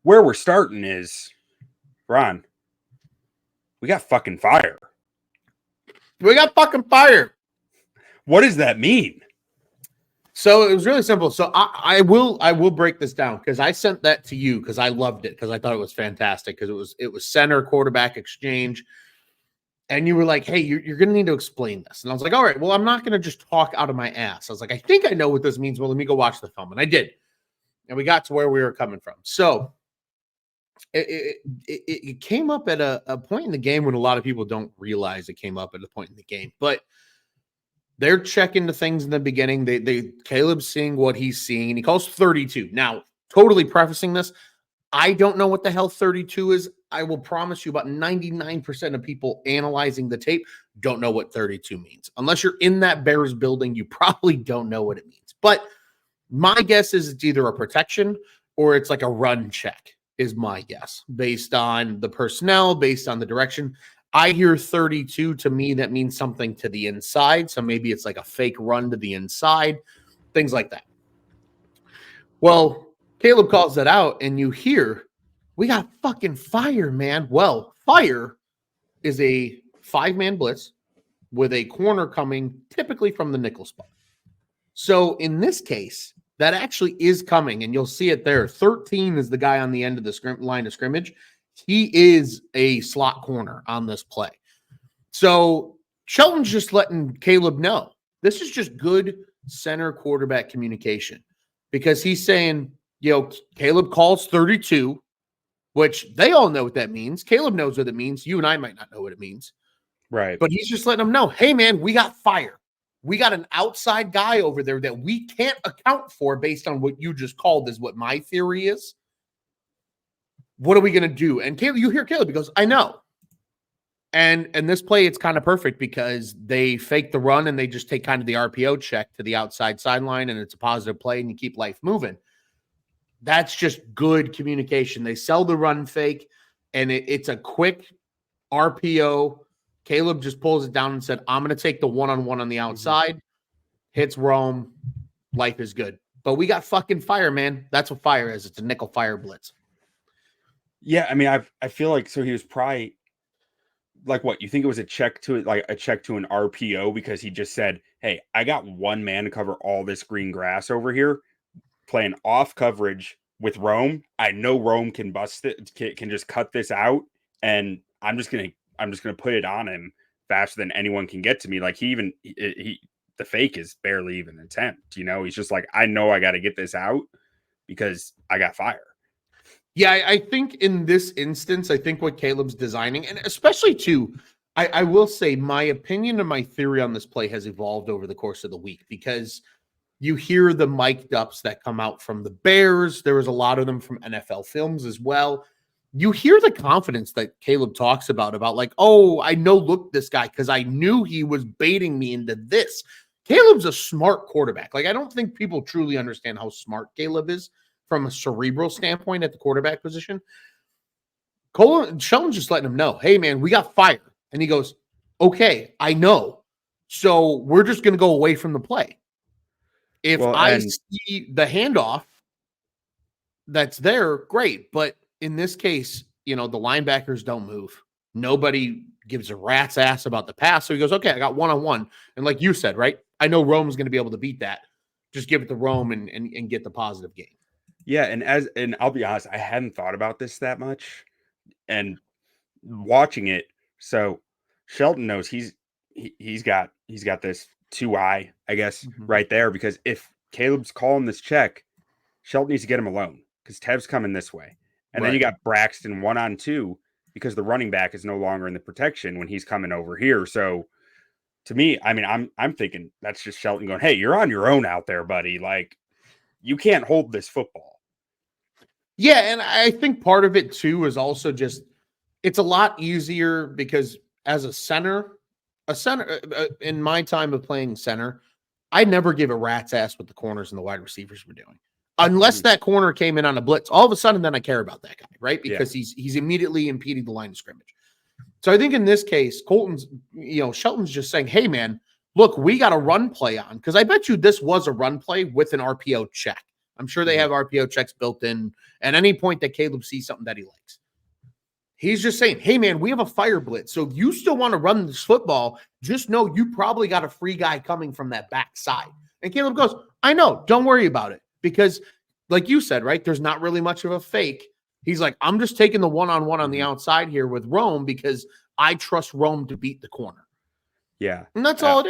where we're starting is, Ron, we got fucking fire. We got fucking fire. What does that mean? So it was really simple. So I will break this down because I sent that to you because I loved it because I thought it was fantastic because it was center quarterback exchange. And you were like, hey, you're going to need to explain this. And I was like, all right, well, I'm not going to just talk out of my ass. I was like, I think I know what this means. Well, let me go watch the film. And I did. And we got to where we were coming from. So it came up at a point in the game when a lot of people don't realize it came up at a point in the game. But they're checking the things in the beginning. Caleb's seeing what he's seeing, and he calls 32. Now, totally prefacing this, I don't know what the hell 32 is. I will promise you about 99% of people analyzing the tape don't know what 32 means. Unless you're in that Bears building, you probably don't know what it means. But my guess is it's either a protection or it's like a run check is my guess based on the personnel, based on the direction. I hear 32. To me, that means something to the inside. So maybe it's like a fake run to the inside, things like that. Well, Caleb calls that out, and you hear, we got fucking fire, man. Well, fire is a 5-man blitz with a corner coming typically from the nickel spot. So in this case, that actually is coming, and you'll see it there. 13 is the guy on the end of the line of scrimmage. He is a slot corner on this play. So Shelton's just letting Caleb know this is just good center quarterback communication because he's saying, Caleb calls 32, which they all know what that means. Caleb knows what it means. You and I might not know what it means. Right. But he's just letting them know, hey, man, we got fire. We got an outside guy over there that we can't account for based on what you just called is what my theory is. What are we going to do? And Caleb, you hear Caleb, he goes, I know. And this play, it's kind of perfect because they fake the run and they just take kind of the RPO check to the outside sideline, and it's a positive play and you keep life moving. That's just good communication. They sell the run fake, and it's a quick RPO. Caleb just pulls it down and said, I'm going to take the one-on-one on the outside. Hits Rome. Life is good. But we got fucking fire, man. That's what fire is. It's a nickel fire blitz. Yeah, I mean, I feel like so he was probably like what you think it was a check to it, like a check to an RPO because he just said, "Hey, I got one man to cover all this green grass over here, playing off coverage with Rome. I know Rome can bust it, can just cut this out, and I'm just gonna put it on him faster than anyone can get to me." Like he the fake is barely even an attempt. He's just like, I know I got to get this out because I got fire. Yeah, I think in this instance, I think what Caleb's designing, and especially too, I will say my opinion and my theory on this play has evolved over the course of the week because you hear the mic'd ups that come out from the Bears. There was a lot of them from NFL films as well. You hear the confidence that Caleb talks about like, oh, I know, look, this guy, because I knew he was baiting me into this. Caleb's a smart quarterback. Like, I don't think people truly understand how smart Caleb is from a cerebral standpoint at the quarterback position. Coleman Shelton's just letting him know, hey, man, we got fire. And he goes, okay, I know. So we're just going to go away from the play. If I see the handoff that's there, great. But in this case, the linebackers don't move. Nobody gives a rat's ass about the pass. So he goes, okay, I got one-on-one. And like you said, right, I know Rome's going to be able to beat that. Just give it to Rome and get the positive gain. Yeah, and I'll be honest, I hadn't thought about this that much, and watching it, so Shelton knows he's got this 2-eye, I guess, right there, because if Caleb's calling this check, Shelton needs to get him alone because Tev's coming this way, and then you got Braxton 1-on-2 because the running back is no longer in the protection when he's coming over here. So to me, I mean, I'm thinking that's just Shelton going, hey, you're on your own out there, buddy. Like, you can't hold this football. Yeah, and I think part of it, too, is also just it's a lot easier because as a center, in my time of playing center, I never give a rat's ass what the corners and the wide receivers were doing. Unless that corner came in on a blitz, all of a sudden then I care about that guy, right? Because he's immediately impeding the line of scrimmage. So I think in this case, Shelton's just saying, hey, man, look, we got a run play on. Because I bet you this was a run play with an RPO check. I'm sure they have RPO checks built in at any point that Caleb sees something that he likes. He's just saying, hey, man, we have a fire blitz. So if you still want to run this football, just know you probably got a free guy coming from that backside. And Caleb goes, I know. Don't worry about it. Because like you said, right, there's not really much of a fake. He's like, I'm just taking the one-on-one on the outside here with Rome because I trust Rome to beat the corner. Yeah. And that's all it is.